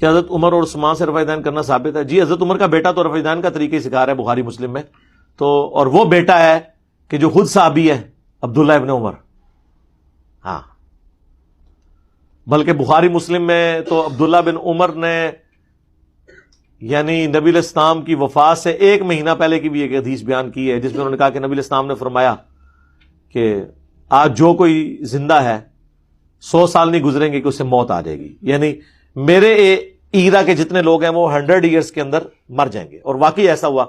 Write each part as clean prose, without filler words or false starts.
کہ حضرت عمر اور عثمان سے رفع یدین کرنا ثابت ہے؟ جی حضرت عمر کا بیٹا تو رفع یدین کا طریقہ سکھا رہا ہے بخاری مسلم میں، تو اور وہ بیٹا ہے کہ جو خود صحابی ہے، عبداللہ ابن عمر. ہاں، بلکہ بخاری مسلم میں تو عبداللہ بن عمر نے یعنی نبی علیہ السلام کی وفات سے 1 مہینہ پہلے کی بھی ایک حدیث بیان کی ہے، جس میں انہوں نے کہا کہ نبی علیہ السلام نے فرمایا کہ آج جو کوئی زندہ ہے 100 سال نہیں گزریں گے کہ اسے موت آ جائے گی، یعنی میرے ایرا کے جتنے لوگ ہیں وہ 100 ایئرز کے اندر مر جائیں گے. اور واقعی ایسا ہوا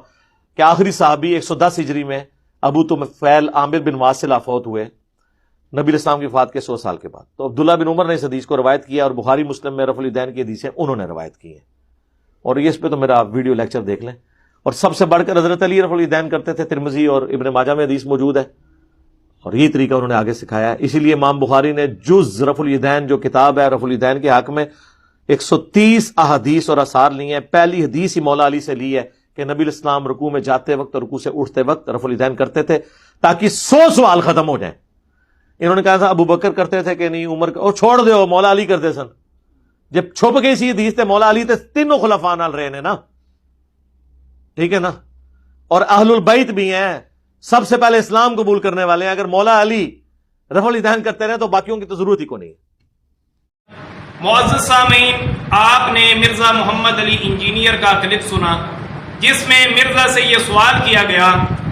کہ آخری صحابی 110 ہجری میں ابو طفیل عامر بن واصلہ فوت ہوئے نبی علیہ السلام کی وفات کے 100 سال کے بعد. تو عبداللہ بن عمر نے اس حدیث کو روایت کیا، اور بخاری مسلم میں رفع الیدین کی حدیثیں انہوں نے روایت کی ہیں، اور یہ اس پہ تو میرا ویڈیو لیکچر دیکھ لیں. اور سب سے بڑھ کر حضرت علی رفع الیدین کرتے تھے، ترمذی اور ابن ماجہ میں حدیث موجود ہے، اور یہ طریقہ انہوں نے آگے سکھایا ہے. اسی لیے امام بخاری نے جز رفع الیدین جو کتاب ہے رفع الیدین کے حق میں 130 احادیث اور آثار لی ہیں. پہلی حدیث ہی مولا علی سے لی ہے کہ نبی علیہ السلام رکوع میں جاتے وقت اور رکوع سے اٹھتے وقت رفع الیدین کرتے تھے تاکہ 100 سوال ختم ہو جائیں. انہوں نے کہا تھا ابو بکر کرتے تھے کہ نہیں، عمر اور چھوڑ دیو، مولا علی کرتے سن. جب چھپ گئی سی حدیث تے مولا علی تے تینوں خلفاء نال رہے نے نا، ٹھیک ہے نا، اور اہل البیت بھی ہیں، سب سے پہلے اسلام قبول کرنے والے ہیں. اگر مولا علی رفع الیدین کرتے رہے تو باقیوں کی تو ضرورت ہی کو نہیں. معزز سامعین، آپ نے مرزا محمد علی انجینئر کا کلپ سنا جس میں مرزا سے یہ سوال کیا گیا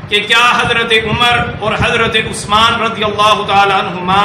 کہ کیا حضرت عمر اور حضرت عثمان رضی اللہ تعالی عنہما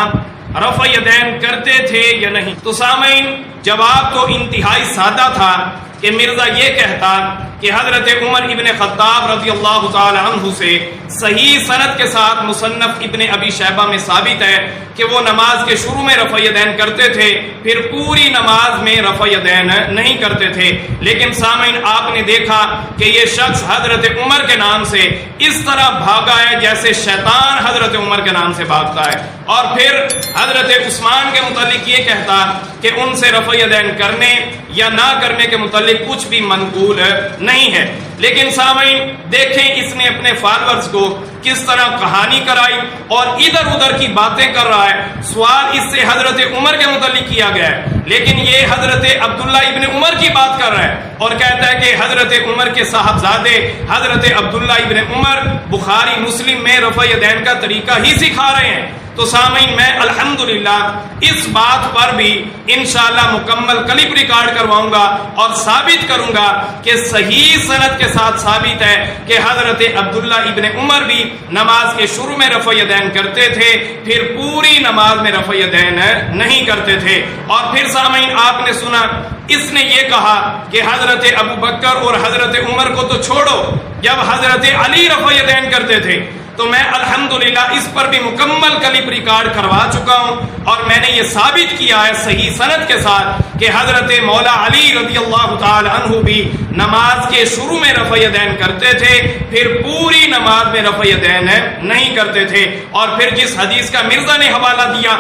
رفع یدین کرتے تھے یا نہیں. تو سامعین، جواب تو انتہائی سادہ تھا کہ مرزا یہ کہتا کہ حضرت عمر ابن خطاب رضی اللہ تعالی عنہ سے صحیح سند کے ساتھ مصنف ابن ابی شیبہ میں ثابت ہے کہ وہ نماز کے شروع میں رفع یدین کرتے تھے، پھر پوری نماز میں رفع یدین نہیں کرتے تھے. لیکن سامعین، آپ نے دیکھا کہ یہ شخص حضرت عمر کے نام سے اس طرح بھاگا ہے جیسے شیطان حضرت عمر کے نام سے بھاگتا ہے، اور پھر حضرت عثمان کے متعلق یہ کہتا کہ ان سے رفع یدین کرنے یا نہ کرنے کے متعلق کچھ بھی منقول نہیں ہے. لیکن سامعین دیکھیں اس نے اپنے فالورز کو کس طرح کہانی کرائی اور ادھر ادھر کی باتیں کر رہا ہے. سوال اس سے حضرت عمر کے متعلق کیا گیا ہے، لیکن یہ حضرت عبداللہ ابن عمر کی بات کر رہا ہے اور کہتا ہے کہ حضرت عمر کے صاحبزادے حضرت عبداللہ ابن عمر بخاری مسلم میں رفع یدین کا طریقہ ہی سکھا رہے ہیں. تو سامعین، میں الحمدللہ اس بات پر بھی انشاءاللہ مکمل کلپ ریکارڈ کرواؤں گا اور ثابت کروں گا کہ صحیح سند کے ساتھ ثابت ہے کہ حضرت عبداللہ ابن عمر بھی نماز کے شروع میں رفع یدین کرتے تھے، پھر پوری نماز میں رفع یدین نہیں کرتے تھے. اور پھر سامعین آپ نے سنا اس نے یہ کہا کہ حضرت ابو بکر اور حضرت عمر کو تو چھوڑو، جب حضرت علی رفع یدین کرتے تھے تو میں الحمدللہ اس پر بھی مکمل کلپ ریکارڈ کروا چکا ہوں، اور میں نے یہ ثابت کیا ہے صحیح سند کے ساتھ کہ حضرت مولا علی رضی اللہ تعالی عنہ بھی نماز کے شروع میں رفع یدین کرتے تھے، پھر پوری نماز میں رفع یدین نہیں کرتے تھے. اور پھر جس حدیث کا مرزا نے حوالہ دیا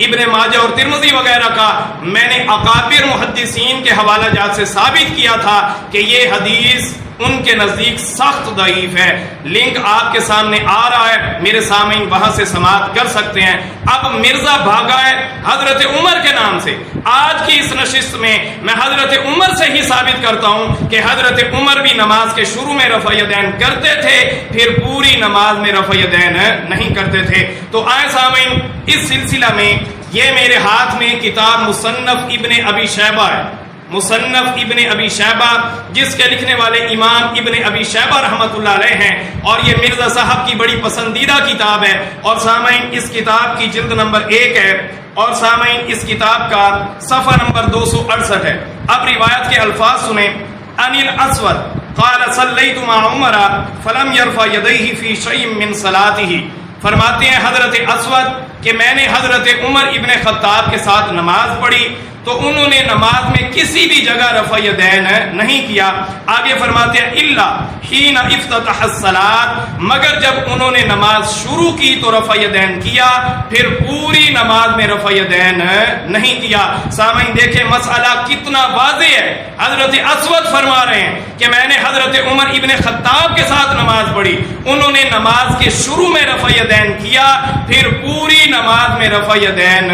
ابن ماجہ اور ترمذی وغیرہ کا، میں نے اکابر محدثین کے حوالہ جات سے ثابت کیا تھا کہ یہ حدیث ان کے نزدیک سخت ضعیف ہے. لنک آپ کے سامنے آ رہا ہے، میرے سامعین وہاں سے سماعت کر سکتے ہیں. اب مرزا بھاگا ہے حضرت عمر کے نام سے. آج کی اس نشست میں میں حضرت عمر سے ہی ثابت کرتا ہوں کہ حضرت عمر بھی نماز کے شروع میں رفع یدین کرتے تھے، پھر پوری نماز میں رفع یدین نہیں کرتے تھے. تو آئے سامعین، اس سلسلہ میں یہ میرے ہاتھ میں کتاب مصنف ابن ابی شیبہ ہے، مصنف ابن ابی شیبہ، جس کے لکھنے والے امام ابن ابی شیبہ رحمۃ اللہ علیہ ہیں، اور یہ مرزا صاحب کی بڑی پسندیدہ کتاب ہے. اور سامعین اس کتاب کی جلد نمبر 1 ہے، اور سامعین اس کتاب کا صفحہ نمبر 268 ہے. اب روایت کے الفاظ سنیں. ان الاسود قال صلیت مع عمر فلم يرفع يديه في شيء من صلاته. فرماتے ہیں حضرت اسود کہ میں نے حضرت عمر ابن خطاب کے ساتھ نماز پڑھی تو انہوں نے نماز میں کسی بھی جگہ رفع یدین نہیں کیا. آگے فرماتے ہیں الا حین افتتح الصلاۃ، مگر جب انہوں نے نماز شروع کی تو رفع یدین کیا، پھر پوری نماز میں رفع یدین نہیں کیا. سامعین دیکھیں مسئلہ کتنا واضح ہے. حضرت اسود فرما رہے ہیں کہ میں نے حضرت عمر ابن خطاب کے ساتھ نماز پڑھی، انہوں نے نماز کے شروع میں رفع یدین کیا، پھر پوری نماز میں رفع یدین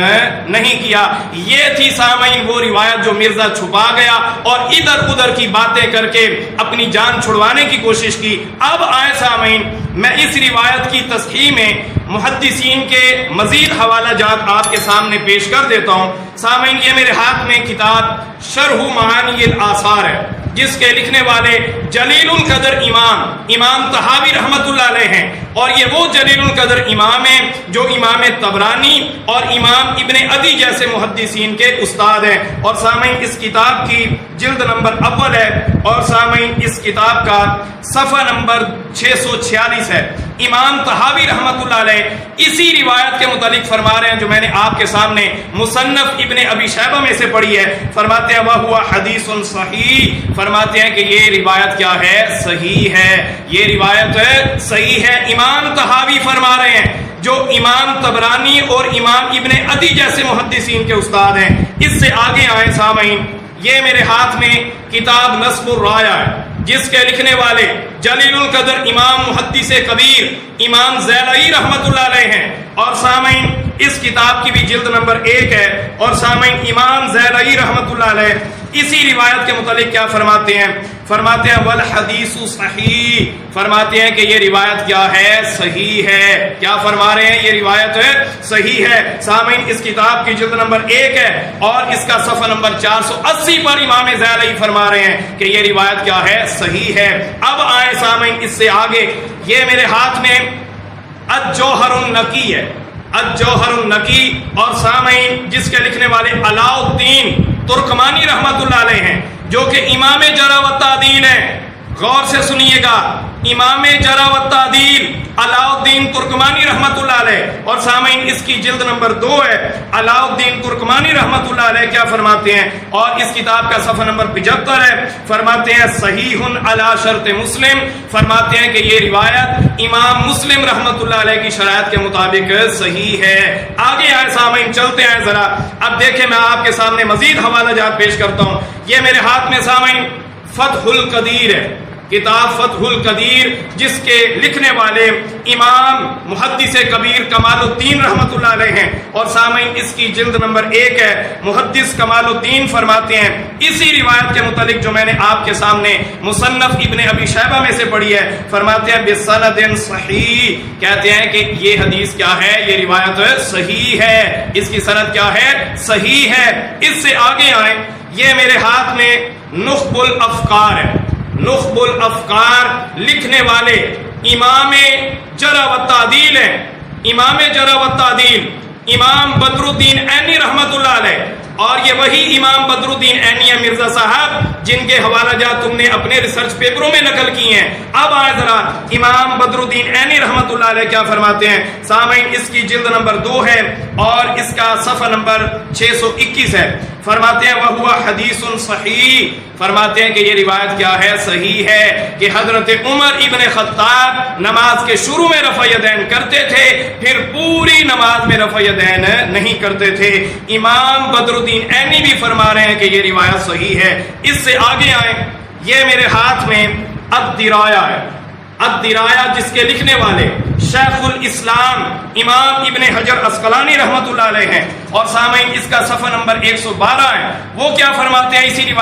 نہیں کیا. یہ تھی سامعین سامعین وہ روایت جو مرزا چھپا گیا اور ادھر ادھر کی باتیں کر کے اپنی جان چھڑوانے کی کوشش کی. اب آئے سامعین میں اس روایت کی تصحیح میں محدثین کے مزید حوالہ جات آپ کے سامنے پیش کر دیتا ہوں. سامعین یہ میرے ہاتھ میں کتاب شرح معانی الآثار ہے جس کے لکھنے والے جلیل القدر امام طحاوی رحمت اللہ علیہ ہیں، اور یہ وہ جلیل القدر امام ہیں جو امام طبرانی اور امام ابن عدی جیسے محدثین کے استاد ہیں. اور سامعین اس کتاب کی جلد نمبر اول ہے اور سامعین اس کتاب کا صفحہ نمبر 646 ہے. امام طحاوی رحمت اللہ علیہ اسی روایت کے متعلق فرما رہے ہیں جو میں نے آپ کے سامنے مصنف ابن ابی شیبہ میں سے پڑھی ہے. فرماتے ہیں وَهُوَ حدیث صحیح، فرماتے ہیں کہ یہ روایت کیا ہے؟ صحیح ہے. یہ روایت صحیح ہے. امام طحاوی فرما رہے ہیں جو امام طبرانی اور امام ابن عدی جیسے محدثین کے استاد ہیں. اس سے آگے آئے سامعین، یہ میرے ہاتھ میں کتاب نصب الرایا ہے جس کے لکھنے والے جلیل القدر امام محدث کبیر امام زیلعی رحمت اللہ علیہ ہیں، اور سامعین اس کتاب کی بھی جلد نمبر 1 ہے. اور سامعین امام زیلعی رحمت اللہ علیہ اسی روایت کے متعلق کیا فرماتے ہیں؟ فرماتے ہیں والحدیث صحیح، فرماتے ہیں کہ یہ روایت کیا ہے؟ صحیح ہے. کیا فرما رہے ہیں؟ یہ روایت صحیح ہے. سامعین اس کتاب کی جلد نمبر 1 ہے اور اس کا صفحہ نمبر 480 پر امام زیلعی فرما رہے ہیں کہ یہ روایت کیا ہے؟ صحیح ہے. اب آئے سامعین اس سے آگے، یہ میرے ہاتھ میں الجوہر النقی ہے، الجوہر النقی، اور سامعین جس کے لکھنے والے علاء الدین ترکمانی رحمت اللہ علیہ ہیں جو کہ امام جرح و تعدیل ہیں. غور سے سنیے گا، امام جرح و تعدیل علاء الدین ترکمانی رحمت اللہ علیہ. اور سامعین اس کی جلد نمبر 2 ہے. علاء الدین ترکمانی رحمت اللہ علیہ کیا فرماتے ہیں؟ اور اس کتاب کا صفحہ نمبر 75 ہے. فرماتے ہیں صحیح علی شرط مسلم، فرماتے ہیں کہ یہ روایت امام مسلم رحمت اللہ علیہ کی شرائط کے مطابق صحیح ہے. آگے آئے سامعین، چلتے ہیں ذرا. اب دیکھیں میں آپ کے سامنے مزید حوالہ جات پیش کرتا ہوں. یہ میرے ہاتھ میں سامعین فتح القدیر ہے، کتاب فتح القدیر جس کے لکھنے والے امام محدث کبیر کمال الدین رحمت اللہ علیہ ہیں. اور سامعین اس کی جلد نمبر 1 ہے. محدث کمال الدین فرماتے ہیں اسی روایت کے متعلق جو میں نے آپ کے سامنے مصنف ابن ابی شیبہ میں سے پڑھی ہے. فرماتے ہیں بسند صحیح، کہتے ہیں کہ یہ حدیث کیا ہے؟ یہ روایت صحیح ہے. اس کی سند کیا ہے؟ صحیح ہے. اس سے آگے آئیں، یہ میرے ہاتھ میں نخب الافکار ہے. نخب الافکار لکھنے والے امام جرح و تعدیل ہیں، امام جرح و تعدیل امام بدر الدین عینی رحمت اللہ علیہ. اور یہ وہی امام بدر الدین عینی ہے مرزا صاحب جن کے حوالہ جات تم نے اپنے ریسرچ پیپروں میں نقل کی ہیں. اب آئے ذرا امام بدر الدین عینی رحمت اللہ علیہ کیا فرماتے ہیں. سامعین اس کی جلد نمبر 2 ہے اور اس کا صفحہ نمبر 621 ہے. فرماتے ہیں وَهُوَ حدیث صحیح، فرماتے ہیں کہ یہ روایت کیا ہے؟ صحیح ہے کہ حضرت عمر ابن خطاب نماز کے شروع میں رفع یدین کرتے تھے، پھر پوری نماز میں رفع یدین نہیں کرتے تھے. امام بدر الدین عینی بھی فرما رہے ہیں کہ یہ روایت صحیح ہے. اس سے آگے آئیں، یہ میرے ہاتھ میں الدرایا ہے. الدرایا جس کے لکھنے والے شیخ الاسلام امام ابن حجر عسقلانی رحمت اللہ علیہ ہیں. اور سامعین اس کا صفحہ نمبر 112 ہے. وہ کیا فرماتے ہیں اسی روایت